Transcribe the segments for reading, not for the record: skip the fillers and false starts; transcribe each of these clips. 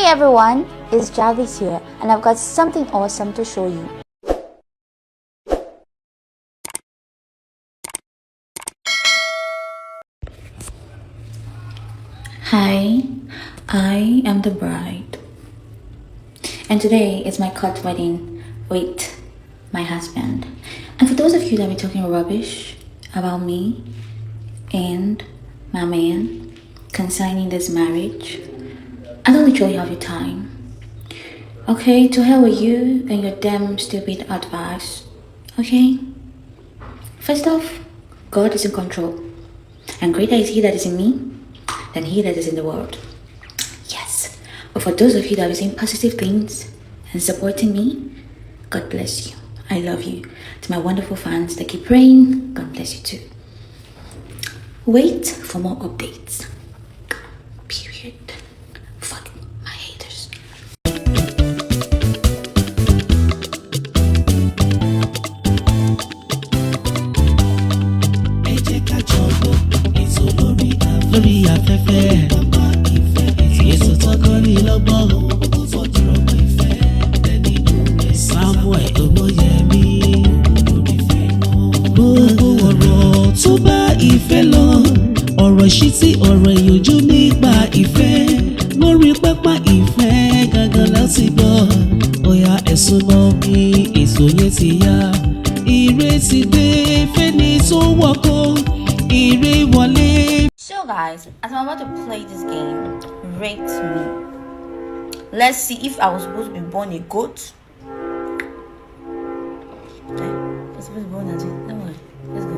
Hey everyone, it's Jarvis here and I've got something awesome to show you. Hi, I am the bride and today is my court wedding with my husband. And for those of you that be talking rubbish about me and my man concerning this marriage, I don't literally have your time. Okay, to hell with you and your damn stupid advice. Okay? First off, God is in control. And greater is he that is in me than he that is in the world. Yes. But for those of you that are saying positive things and supporting me, God bless you. I love you. To my wonderful fans that keep praying, God bless you too. Wait for more updates. Period. Fuck my haters. lórí afẹ́fẹ́ ètò tọkọ ní lọ́gbọ́n Samuel Owóyẹmí gbogbo ọ̀rọ̀ tó bá ìfẹ́ lọ ọ̀rọ̀ ìṣítí ọ̀rọ̀ ìyànjú nípa ìfẹ́ lórí pápá ìfẹ́ gangan láti gbọ́ bóyá ẹ̀sùn mọ́ mi ètò yẹn ti yá ìrètí dé fẹ́ni tó wọ́kọ̀ ìrè wọlé. So guys, as I'm about to play this game, rate me. Let's see if I was supposed to be born a goat. Okay, I was supposed to be born as a... Don't worry, let's go.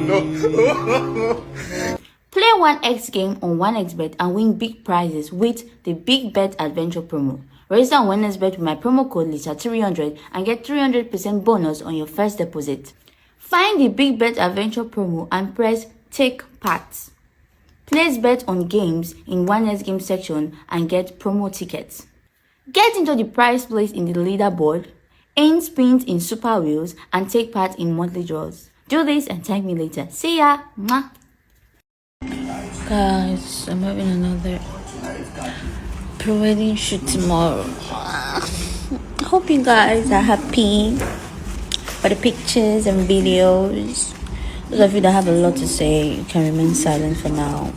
No. Play 1x game on 1xbet and win big prizes with the Big Bet Adventure promo. Register on 1xbet with my promo code LISA300 and get 300% bonus on your first deposit. Find the Big Bet Adventure promo and press Take Part. Place bet on games in 1x game section and get promo tickets. Get into the prize place in the leaderboard, earn spins in Super Wheels, and take part in monthly draws. Do this and thank me later. See ya! Mwah. Guys, I'm having another pre-wedding shoot tomorrow. I hope you guys are happy for the pictures and videos. Those of you that have a lot to say, you can remain silent for now.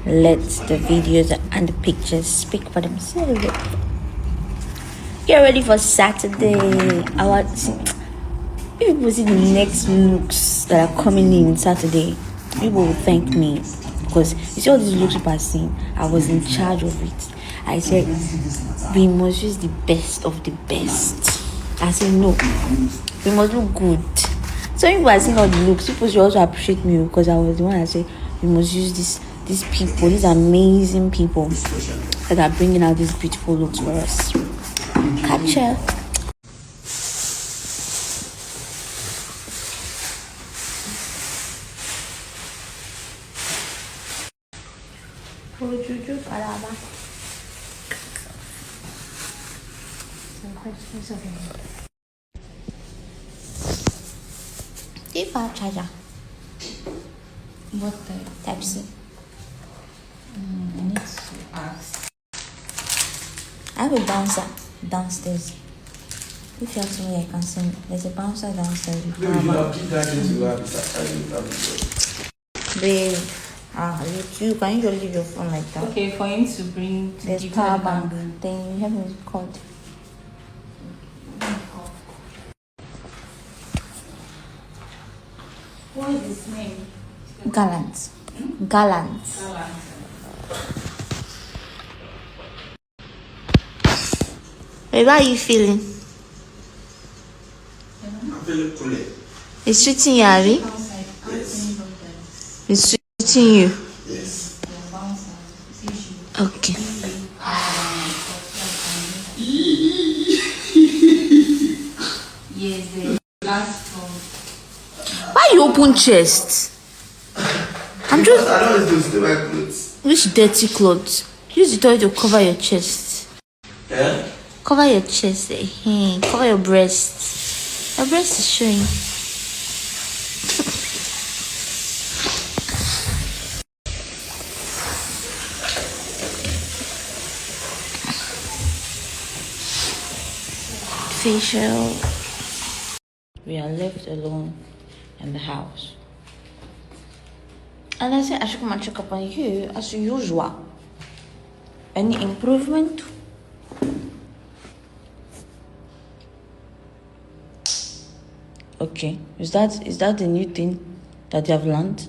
Let the videos and the pictures speak for themselves. Get ready for Saturday. If people see the next looks that are coming in Saturday, people will thank me. Because you see all these looks people are seeing, I was in charge of it. I said, we must use the best of the best. I said, no, we must look good. So people are seeing all the looks, people should also appreciate me because I was the one that said, we must use these people, these amazing people that are bringing out these beautiful looks for us. Capture. If I charger, What Type C. I need to ask. I have a bouncer downstairs. If you have to me, I can send. There's a bouncer downstairs. Babe, you can usually leave your phone like that. Okay, for him to bring to There's give power the bank. bank. Then you have me called. What is his name? Gallant. Gallant. Babe, how are you feeling? I'm feeling cool. It's treating you, Ari? It's treating you. Yes. Okay. Yes, the last one. Why you open chest? I'm just. I don't want to steal my clothes. Which dirty clothes? Use the toy to cover your chest. Yeah? Cover your chest. Cover your breast. Your breast is showing. Facial. We are left alone in the house. And I said I should come and check up on you as usual. Any improvement? Okay. Is that the new thing that you have learned?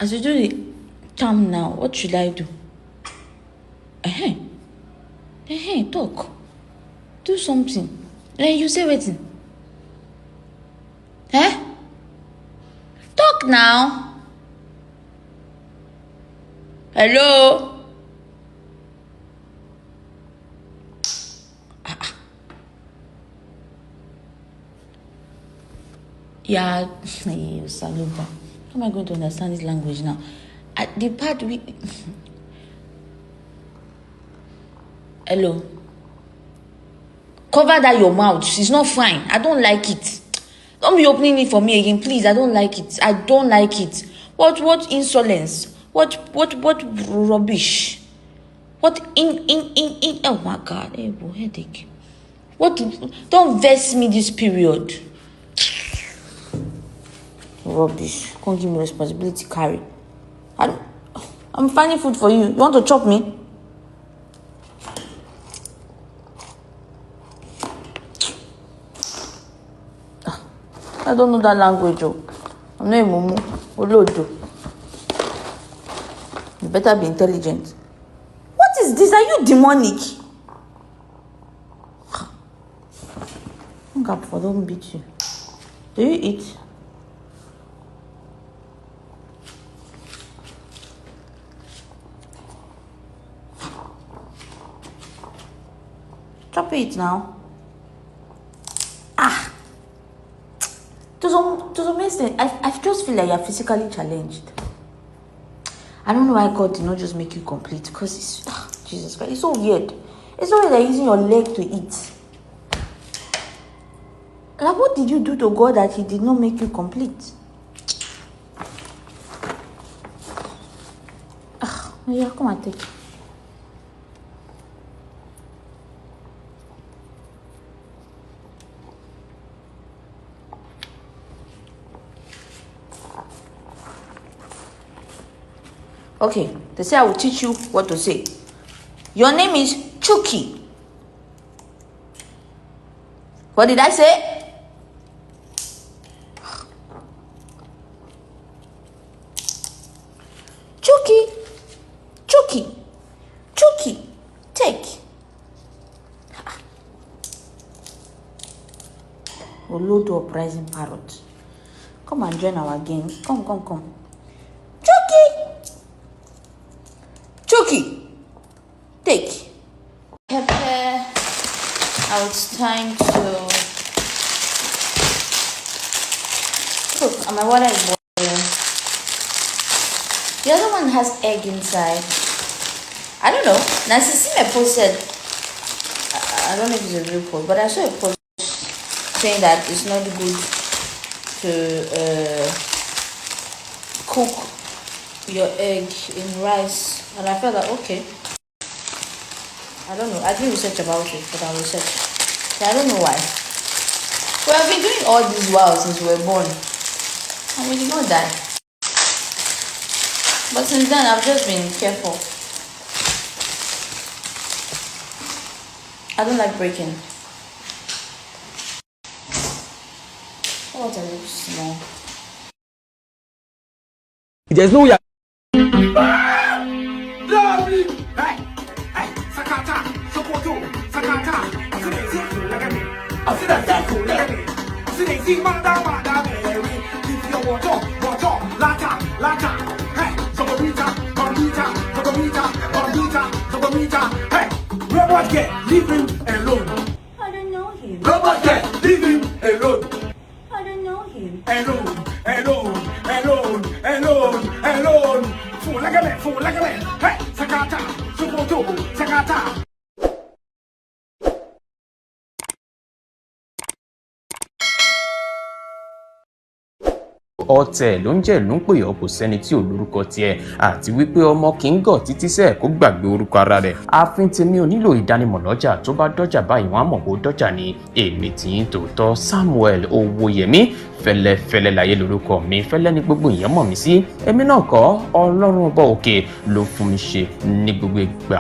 As you do the charm now, what should I do? Talk. Do something. You say waiting. Talk now. Hello? Yeah, Saluba. How am I going to understand this language now? The part we... Hello? Cover that your mouth. It's not fine. I don't like it. Don't be opening it for me again, please. I don't like it. I don't like it. What insolence? What rubbish? What in oh my God, headache. What don't vex me this period. Rubbish. Can't give me responsibility, carry. I'm finding food for you. You want to chop me? I don't know that language. I'm not a mumu. Olodo. You better be intelligent. What is this? Are you demonic? Don't beat you. Do you eat? Chop it now. To some extent, I just feel like you're physically challenged. I don't know why God did not just make you complete, because it's Jesus Christ, it's so weird. It's so weird that you're using your leg to eat. Like, what did you do to God that He did not make you complete? Yeah, come and take it. Okay, they say I will teach you what to say. Your name is Chucky. What did I say? Chucky. Chucky. Chucky. Take. Olodo uprising parrot. Come and join our game. Come. Chucky, take. Pepper. Now it's time to cook. And my water is boiling. The other one has egg inside. I don't know. Now, Cecilia posted. I don't know if it's a real post, but I saw a post saying that it's not good to cook your egg in rice. And I felt like, okay, I don't know. I didn't research about it, but I'll research. So I don't know why. We have been doing all this while since we were born, and we did not die. But since then, I've just been careful. I don't like breaking. What a little small. There's no way. Robot get, leave him alone. I don't know him. Robot get, leave him alone. ọ̀tẹ̀ ló ń jẹ́ ló ń pè ọ́ kò sẹ́ni tí ò lórúkọ tiẹ̀ àti wípé ọmọ kì í gọ̀ títí sẹ́ẹ̀ kó gbàgbé orúkọ ara rẹ̀. ààfin tèmi ò nílò ìdánimọ̀ lọ́jà tó bá dọ́jà báyìí wọ́n á mọ̀ pé ó dọ́jà ni. èmi tí ń tòótọ́ Samuel Owóyẹmí fẹ́lẹ́fẹ́lẹ́ láyé lórúkọ mi, fẹ́lẹ́ ní gbogbo èèyàn mọ̀ mí sí. èmi náà kọ́ Ọlọ́run ọba òkè ló fún mi ṣe ní gbogbo ìgbà.